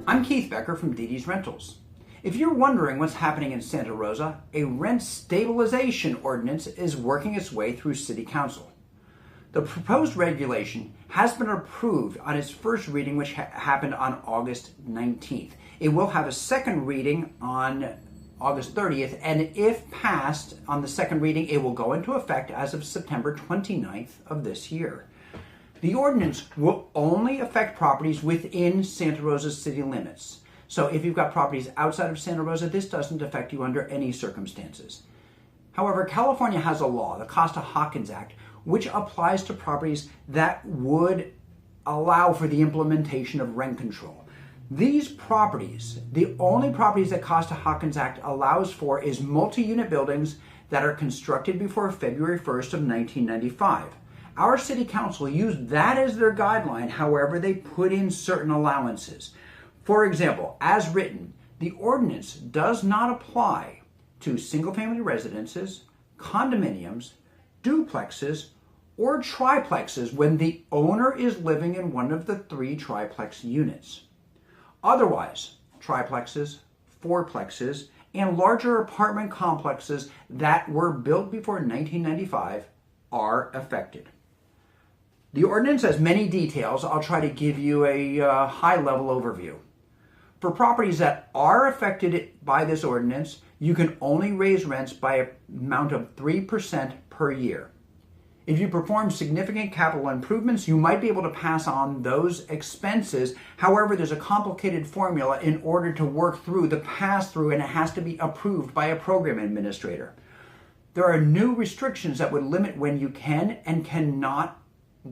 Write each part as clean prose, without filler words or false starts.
I'm Keith Becker from Didi's Rentals. If you're wondering what's happening in Santa Rosa, a rent stabilization ordinance is working its way through City Council. The proposed regulation has been approved on its first reading, which happened on August 19th. It will have a second reading on August 30th, and if passed on the second reading, it will go into effect as of September 29th of this year. The ordinance will only affect properties within Santa Rosa city limits. So if you've got properties outside of Santa Rosa, this doesn't affect you under any circumstances. However, California has a law, the Costa Hawkins Act, which applies to properties that would allow for the implementation of rent control. These properties, the only properties that Costa Hawkins Act allows for is multi-unit buildings that are constructed before February 1st of 1995. Our City Council used that as their guideline, however, they put in certain allowances. For example, as written, the ordinance does not apply to single-family residences, condominiums, duplexes, or triplexes when the owner is living in one of the 3 triplex units. Otherwise, triplexes, fourplexes, and larger apartment complexes that were built before 1995 are affected. The ordinance has many details. I'll try to give you a high-level overview. For properties that are affected by this ordinance, you can only raise rents by an amount of 3% per year. If you perform significant capital improvements, you might be able to pass on those expenses. However, there's a complicated formula in order to work through the pass-through, and it has to be approved by a program administrator. There are new restrictions that would limit when you can and cannot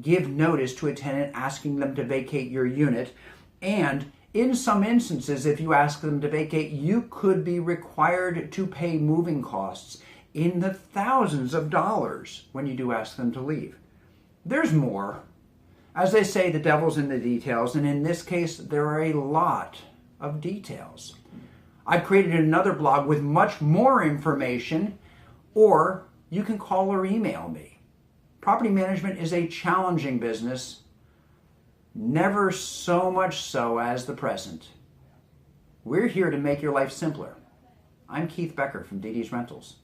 give notice to a tenant asking them to vacate your unit, and in some instances, if you ask them to vacate, you could be required to pay moving costs in the thousands of dollars when you do ask them to leave. There's more. As they say, the devil's in the details, and in this case, there are a lot of details. I've created another blog with much more information, or you can call or email me. Property management is a challenging business, never so much so as the present. We're here to make your life simpler. I'm Keith Becker from Didi's Rentals.